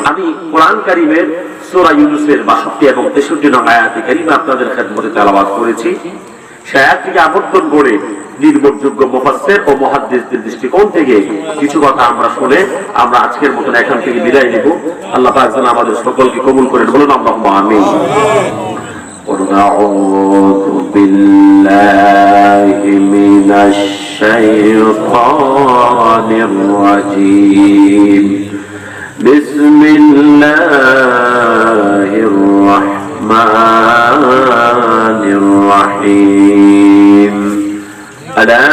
আমি কোরআন কারীমের সূরা ইউনূসের 62 এবং 63 নং আয়াতে কারীমা আপনাদের খেদমতে তেলাওয়াত করেছি। সেই আয়াত থেকে আবর্তন করে নির্ভরযোগ্য মুফাসসির ও মুহাদ্দিসদের দৃষ্টিকোণ থেকে কিছু কথা আমরা শুনে আমরা আজকের মতন এখান থেকে বিদায় নেব। আল্লাহ পাক যেন আমাদের সকলকে কবুল করেন, বলুন আল্লাহুম্মা আমিন। আউযু বিল্লাহি মিনাশ শাইতানির রাজীম। বিসমিল্লাহির রাহমানির রাহিম। ألا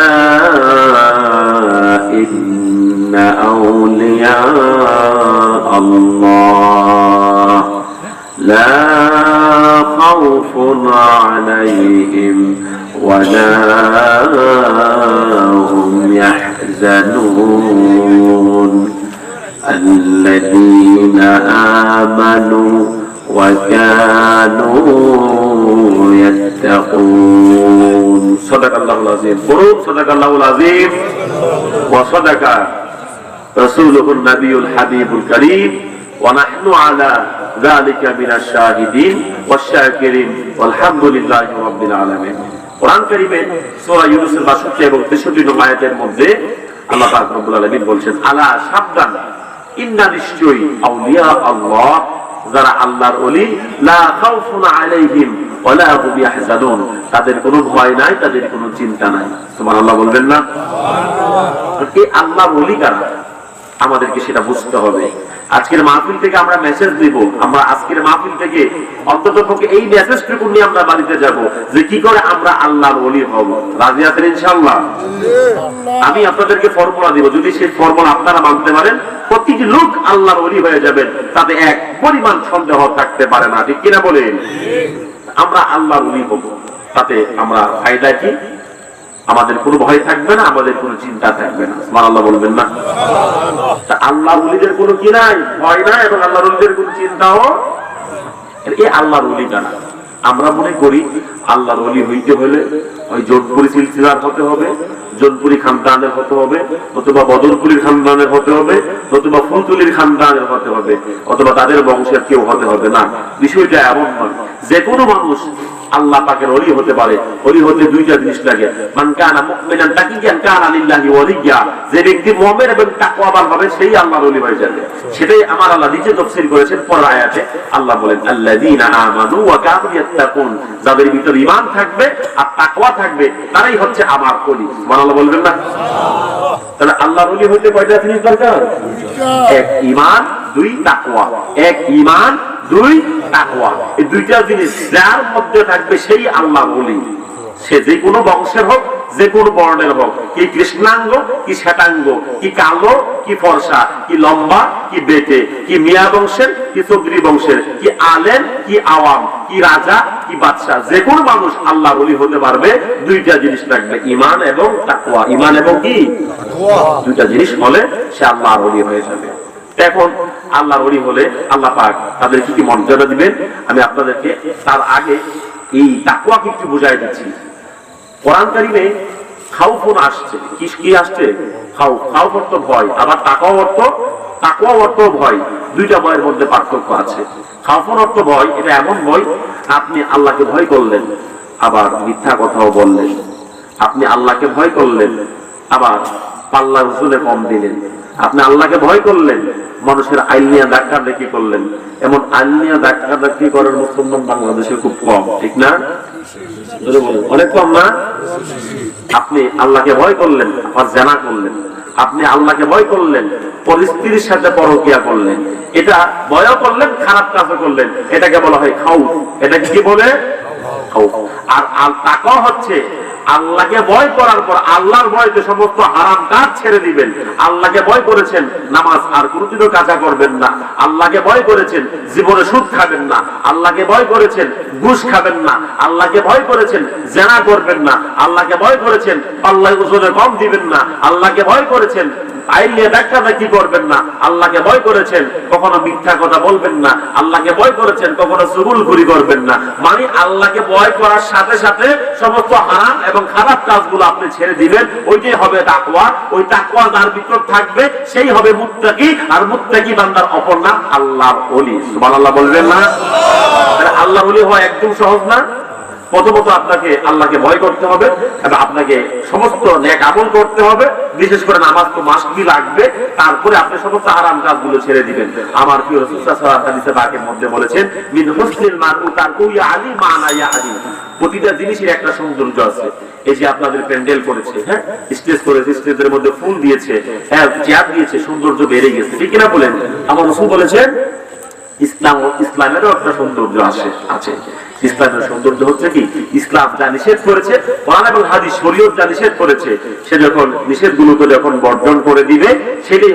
إن أولياء الله لا خوف عليهم ولا هم يحزنون الذين آمنوا وكانوا يتقون صدق الله العظيم قرب صدق الله العظيم وصدق رسوله النبي الحبيب الكريم ونحن على ذلك من الشاهدين والشاكرين والحمد لله رب العالمين। কোরআন কারীমের সূরা ইউনূসের 62 এবং 63 নং আয়াতের মধ্যে আল্লাহ পাক রব্বুল আলামিন বলেন, আলা সাবধান, ইন্না নিশ্চয়ই আউলিয়া আল্লাহ, যারা আল্লাহর ওলি, লা খাউফুন আলাইহিম ওয়ালা হুম ইয়াহজানুন, তাদের কোনো ভয় নাই, তাদের কোনো চিন্তা নাই। সুবহানাল্লাহ বলবেন না? সুবহানাল্লাহ। এই আল্লাহর ওলি কারা আমাদেরকে সেটা বুঝতে হবে। আজকের মাহফিল থেকে আমরা মেসেজ দিব, আমরা আজকের মাহফিল থেকে অন্ততপক্ষে এই মেসেজটুকু নিয়ে আমরা বাড়িতে যাব যে কি করে আমরা আল্লাহর ওলি হব। রাজি আছেন ইনশাআল্লাহ? আমি আপনাদেরকে ফর্মুলা দিব, যদি সেই ফর্মুলা আপনারা মানতে পারেন প্রতিটি লোক আল্লাহর ওলি হয়ে যাবেন, তাতে এক পরিমাণ সন্দেহ থাকতে পারে না। ঠিক কিনা বলেন? আমরা আল্লাহর ওলি হব, তাতে আমরা ফায়দা কি? আমাদের কোনো ভয় থাকবে না, আমাদের কোনো চিন্তা থাকবে না। সুবহানাল্লাহ বলবেন না? আল্লাহর ওলিদের কোনো কি নাই, ভয় নাই, এবং আল্লাহর ওলিদের কোনো চিন্তাও। এই আল্লাহর ওলি কারা? আমরা মনে করি আল্লাহর ওলি হইতে হলে ওই জোনপুরি সিলসিলার হতে হবে, জোনপুরি খানদানের হতে হবে, অথবা বদরপুরির খানদানের হতে হবে, অথবা ফুলতুলির খানদানের হতে হবে, অথবা তাদের বংশের কেউ হতে হবে না। বিষয়টা এমন নয়, যে কোনো মানুষ আল্লাহ পাকের ওলি হতে পারে। ওলি হতে দুইটা জিনিস লাগে, মান কানা মুমিনান তাকিয়ান কানা লিল্লাহি ওলিয়া, যে ব্যক্তি মুমিন এবং তাকওয়াবান হবে সেই আল্লাহর ওলি হয়ে যাবে। সেটাই আমার আল্লাহ নিজে তাফসীর করেছেন পরের আয়াতে। আল্লাহ বলেন, আল্লাযীনা আমানু ওয়া কানু ইয়াত্তাকুন, যাদের ভিতরে ঈমান থাকবে আর তাকওয়া থাকবে তারাই হচ্ছে আমার ওলি। সুবহানাল্লাহ বলবেন না? তাহলে আল্লাহর ওলি হতে কয়টা জিনিস দরকার? এক ঈমান, দুই তাকওয়া। এক ঈমান, দুই তাকওয়া। এই দুইটা জিনিস যার মধ্যে থাকবে সেই আল্লাহর ওলি। সে যে কোনো বংশের হোক, যে কোনো বর্ণের হোক, কি কৃষ্ণাঙ্গ কি শ্বেতাঙ্গ, কি কালো কি ফর্সা, কি লম্বা কি বেটে, কি মিয়া বংশের কি চৌধুরী বংশের, কি আলেম কি আওয়াম, কি রাজা কি বাদশাহ, যে কোনো মানুষ আল্লাহর ওলি হতে পারবে। দুইটা জিনিস থাকবে, ঈমান এবং তাকওয়া। ঈমান এবং কি? দুইটা জিনিস হলে সে আল্লাহর ওলি হয়ে যাবে। এখন আল্লাহর ওলি হলে আল্লাহ পাক তাদের কি কি মর্যাদা দিবেন আমি আপনাদেরকে তার আগে এই তাকওয়াকে একটু বুঝাই দিচ্ছি। কোরআন কারীমে খাউফুন আসছে, কি কি আসছে? খাউফ। খাউফ অর্থ ভয়, আবার তাকওয়া অর্থ ভয়। দুইটা ভয়ের মধ্যে পার্থক্য আছে। খাউফুন অর্থ ভয়, এটা এমন ভয় আপনি আল্লাহকে ভয় করলেন আবার মিথ্যা কথাও বললেন। আপনি আল্লাহকে ভয় করলেন আবার পাল্লা রসুলে কম দিলেন। আপনি আল্লাহকে ভয় করলেন, মানুষের আইন নিয়ে ধাক্কা ধাক্কি করলেন। এমন আইন নিয়ে ধাক্কা ধাক্কি করার মুসলমান বাংলাদেশে খুব কম, ঠিক না? অনেক কম না? আপনি আল্লাহকে ভয় করলেন আবার জিনা করলেন। আপনি আল্লাহকে ভয় করলেন, পরিস্থিতির সাথে পরকিয়া করলেন। এটা ভয়ও করলেন, খারাপ কাজও করলেন। এটাকে বলা হয় খাউফ। এটা কি বলে? খাউফ। আর তাকওয়া হচ্ছে আল্লাহকে ভয় করার পর আল্লাহর ভয়তে সমস্ত হারাম কাজ ছেড়ে দিবেন। আল্লাহকে ভয় করেছেন, নামাজ আর কোনোদিনও কাজা করবেন না। আল্লাহকে ভয় করেছেন, জীবনে সুদ খাবেন না। আল্লাহকে ভয় করেছেন, ঘুষ খাবেন না। আল্লাহকে ভয় করেছেন, জিনা করবেন না। আল্লাহকে ভয় করেছেন, পাল্লায় ওজনে কম দিবেন না। আল্লাহকে ভয় করেছেন, আইন নিয়ে ধাক্কাধাক্কি করবেন না। আল্লাহকে ভয় করেছেন, কখনো মিথ্যা কথা বলবেন না। আল্লাহকে ভয় করেছেন, কখনো চুগলখড়ি করবেন না। মানে আল্লাহকে ভয় করার সাথে সাথে সমস্ত হারাম এবং খারাপ কাজগুলো আপনি ছেড়ে দিবেন, ওইটাই হবে তাকওয়া। ওই তাকওয়া যার ভিতর থাকবে সেই হবে মুত্তাকি, আর মুত্তাকি বান্দার অপর নাম আল্লাহর ওলি। সুবহানাল্লাহ বলবেন না? আল্লাহর ওলি হওয়া একদম সহজ না। প্রথমত আপনাকে আল্লাহকে ভয় করতে হবে এবং আপনাকে সমস্ত নেক আমল করতে হবে, বিশেষ করে নামাজ তো মাস্টবি লাগবে। তারপরে আপনি সমস্ত হারাম কাজগুলো ছেড়ে দিবেন। আমার প্রিয় রাসূল সাল্লাল্লাহু আলাইহি ওয়াসাল্লাম হাদিসে পাকের মধ্যে বলেছেন, মিন হুসনিল মারউ তারকু ইয়ালি মানা ইয়ালি। প্রতিটা জিনিসের একটা সৌন্দর্য আছে। এই যে আপনাদের প্যান্ডেল করেছে, হ্যাঁ, স্টেজ করেছে, স্টেজের মধ্যে ফুল দিয়েছে, হ্যাঁ, চেয়ার দিয়েছে, সৌন্দর্য বেড়ে গেছে, ঠিক কিনা বলেন? আমার রাসূল বলেছেন ইসলামেরও একটা সৌন্দর্য আছে। ইসলামের সৌন্দর্য হচ্ছে কি, ইসলাম যা নিষেধ করেছে, কোরআন এবং হাদিস শরীয়ত যা নিষেধ করেছে, সে যখন নিষেধগুলোকে যখন বর্জন করে দিবে, সেটাই